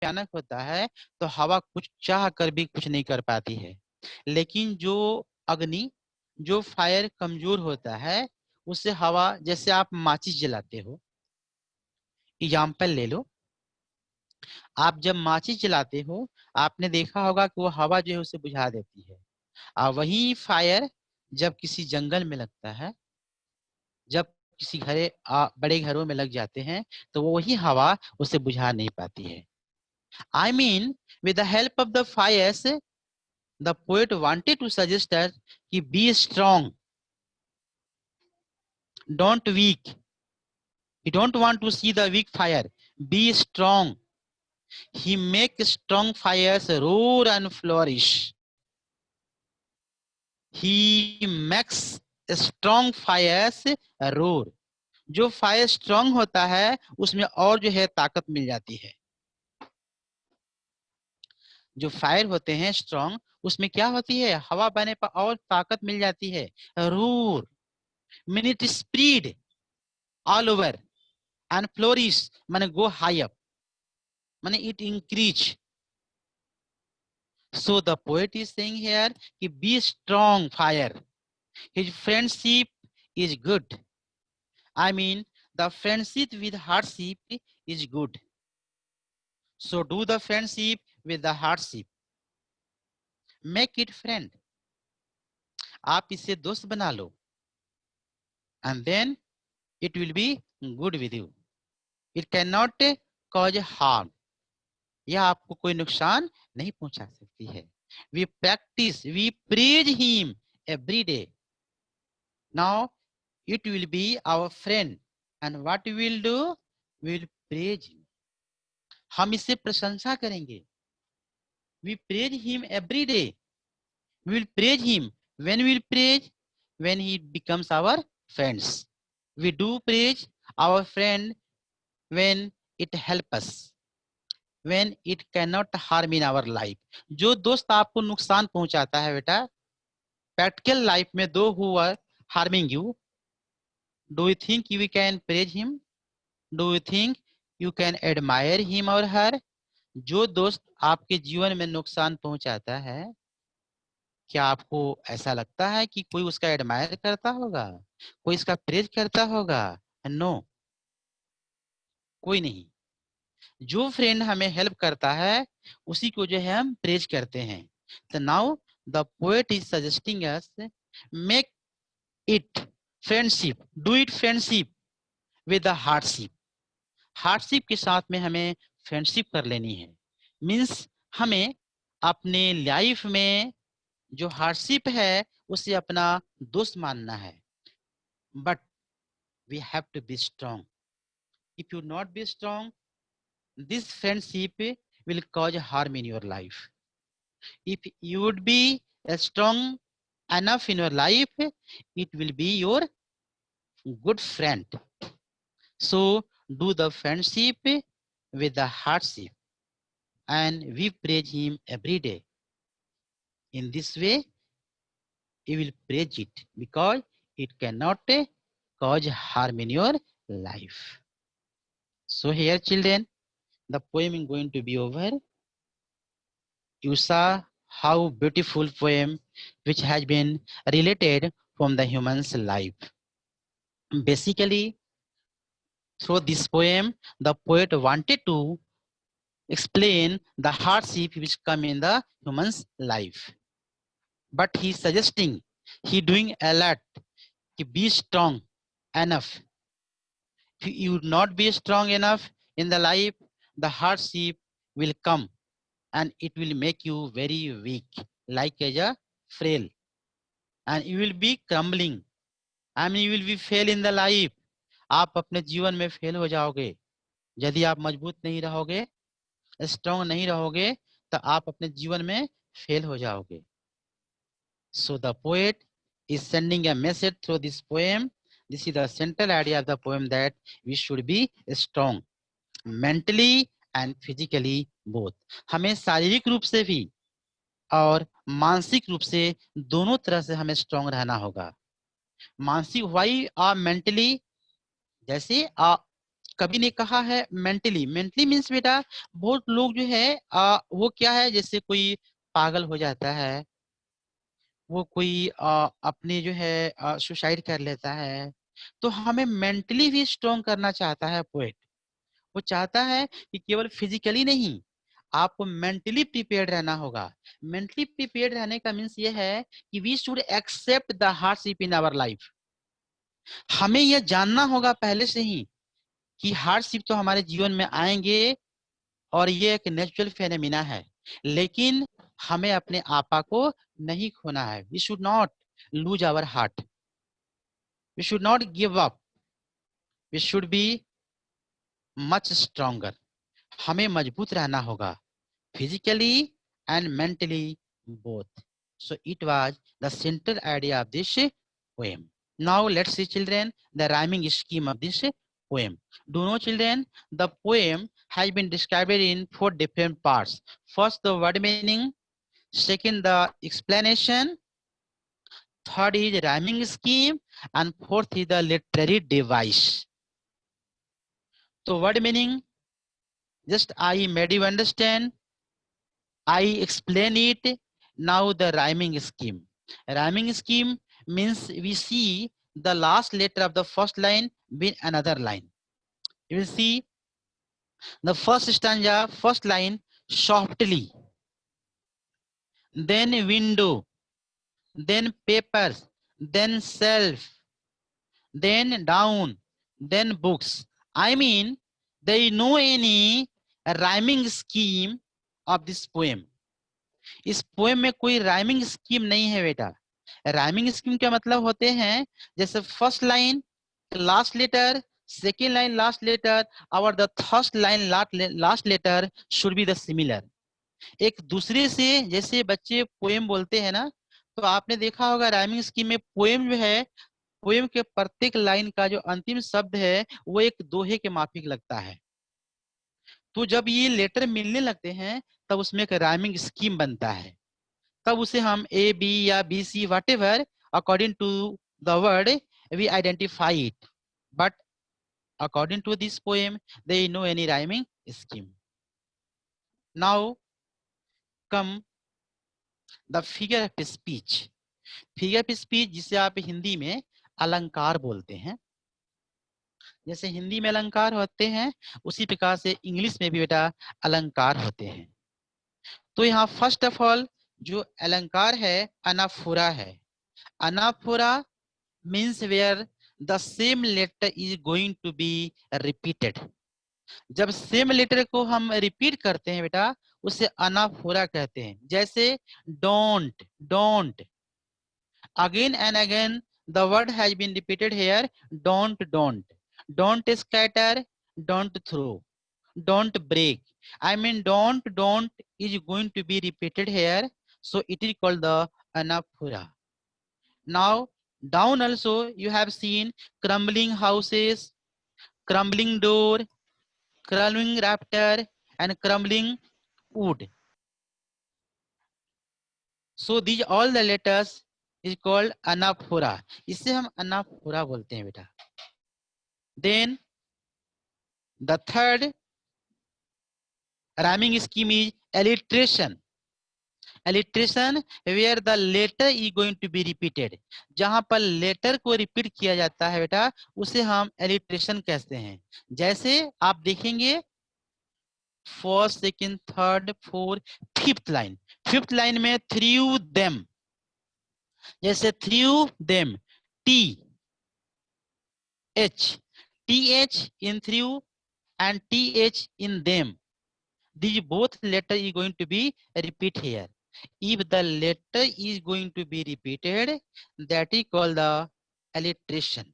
भयानक होता है तो हवा कुछ चाह कर भी कुछ नहीं कर पाती है। लेकिन जो अग्नि, जो फायर कमजोर होता है, उससे हवा, जैसे आप माचिस जलाते हो, एग्जाम्पल ले लो, आप जब माचिस जलाते हो, आपने देखा होगा कि वो हवा जो है उसे बुझा देती है। वही फायर जब किसी जंगल में लगता है, जब किसी बड़े घरों में लग जाते हैं, तो वो वही हवा उसे बुझा नहीं पाती है। I mean, with the help of the fires, the poet wanted to suggest us कि be strong, don't weak. He don't want to see the weak fire. Be strong. He makes strong fires roar and flourish. He makes strong fires roar. जो fire strong होता है उसमें और जो है ताकत मिल जाती है। जो फायर होते हैं स्ट्रांग, उसमें क्या होती है, हवा बहने पर और ताकत मिल जाती है। रूर mean it spread all over, and flourish माने गो हाई अप, माने it increase. So the poet is saying here कि be strong fire, his friendship is good. I mean the friendship with hardship is good, so do the friendship with the hardship, make it friend. आप इससे दोस्त बना लो, and then it will be good with you. It cannot cause harm. यह आपको कोई नुकसान नहीं पहुंचा सकती है। We practice, we praise him every day. Now it will be our friend, and what we will do, we will praise him. हम इससे प्रशंसा करेंगे। We praise him every day. We will praise him. When we will praise, when he becomes our friends. We do praise our friend when it helps us, when it cannot harm in our life. जो दोस्त आपको नुकसान पहुंचाता है बेटा, practical life में, दो who are harming you, do you think you can praise him? Do you think you can admire him or her? जो दोस्त आपके जीवन में नुकसान पहुंचाता है, क्या आपको ऐसा लगता है कि कोई उसका एडमायर करता होगा, कोई इसका प्रेज करता होगा? नो, कोई नहीं। जो फ्रेंड हमें हेल्प करता है उसी को जो है हम प्रेज करते हैं। तो now the poet is suggesting us, make it friendship, do it friendship with the hardship. Hardship के साथ में हमें फ्रेंडशिप कर लेनी है। मीन्स हमें अपने लाइफ में जो हार्डशिप है उसे अपना दोस्त मानना है। But we have to be strong. If you not be strong, this friendship will cause harm in your life. If you would be strong enough in your life, it will be your good friend. So do the friendship with the hardship, and we praise him every day. In this way you will praise it, because it cannot cause harm in your life. So here children, the poem is going to be over. You saw how beautiful poem which has been related from the human's life. Basically, through this poem, the poet wanted to explain the hardship which come in the human's life. But he suggesting, he doing a lot to be strong enough. If you would not be strong enough in the life, the hardship will come and it will make you very weak, like as a frail, and you will be crumbling. I mean, you will be fail in the life. आप अपने जीवन में fail हो जाओगे यदि आप मजबूत नहीं रहोगे, स्ट्रांग नहीं रहोगे, तो आप अपने जीवन में फेल हो जाओगे। So the poet is sending a message through this poem. This is the central idea of the poem, that we should be strong mentally and physically both. हमें शारीरिक रूप से भी और मानसिक रूप से दोनों तरह से हमें स्ट्रांग रहना होगा। मानसिक वाई आ मेंटली, जैसे कवि ने कहा है मेंटली। मेंटली मीन्स बेटा बहुत लोग जो है वो क्या है, जैसे कोई पागल हो जाता है, वो कोई अपने जो है सुसाइड कर लेता है। तो हमें मेंटली भी स्ट्रॉन्ग करना चाहता है पोएट। वो चाहता है कि केवल फिजिकली नहीं, आपको मेंटली प्रिपेयर्ड रहना होगा। मेंटली प्रिपेयर्ड रहने का मीन्स ये है कि we should accept the hardship in our life. हमें यह जानना होगा पहले से ही कि हार्डशिप तो हमारे जीवन में आएंगे और ये एक नेचुरल फेनोमिना है, लेकिन हमें अपने आपा को नहीं खोना है। We should not lose our heart, we should not give up, we should be much stronger. हमें मजबूत रहना होगा, physically and mentally both. So it was the central idea of this poem. Now let's see children the rhyming scheme of this poem. Do you know children, the poem has been described in 4 different parts. First the word meaning, second the explanation, third is rhyming scheme, and fourth is the literary device. So word meaning, just I made you understand, I explain it. Now the rhyming scheme. Rhyming scheme means we see the last letter of the first line with another line. You will see the first stanza, first line, softly, then window, then papers, then shelf, then down, then books. I mean, there is no any rhyming scheme of this poem. इस poem में कोई rhyming scheme नहीं है बेटा। Rhyming scheme का मतलब होते हैं जैसे first line last letter, second line last letter और the third line last letter should be the similar. एक दूसरे से जैसे बच्चे पोएम बोलते हैं ना, तो आपने देखा होगा राइमिंग स्कीम में पोएम जो है, पोएम के प्रत्येक लाइन का जो अंतिम शब्द है वो एक दोहे के माफिक लगता है। तो जब ये लेटर मिलने लगते हैं तब उसमें एक राइमिंग स्कीम बनता है, तब उसे हम ए बी या B C whatever according to the word we identify it, but according to this poem there is no any rhyming scheme. Now come the figure of speech. Figure of speech जिसे आप हिंदी में अलंकार बोलते हैं। जैसे हिंदी में अलंकार होते हैं उसी प्रकार से इंग्लिश में भी बेटा अलंकार होते हैं। तो यहाँ फर्स्ट ऑफ ऑल जो अलंकार है अनाफोरा है। Anaphora means where the same letter is going to be repeated. जब सेम लेटर को हम रिपीट करते हैं बेटा उसे अनाफोरा कहते हैं। जैसे don't, don't, again and again the word has been repeated here. Don't, don't, don't scatter, don't throw, don't break. I mean don't is going to be repeated here, so it is called the anaphora. Now down also you have seen crumbling houses, crumbling door, crumbling rafter and crumbling wood. So these all the letters is called anaphora. इसे हम anaphora बोलते हैं बेटा। Then the third rhyming scheme is alliteration. Alliteration where the letter is going to be repeated. जहां पर letter को repeat किया जाता है बेटा उसे हम alliteration कहते हैं। जैसे आप देखेंगे first, second, third, fourth, fifth line, fifth line में थ्रू देम, जैसे through them, T H in through and th in them. These both letter is going to be repeat here. If the letter is going to be repeated, that is called the alliteration.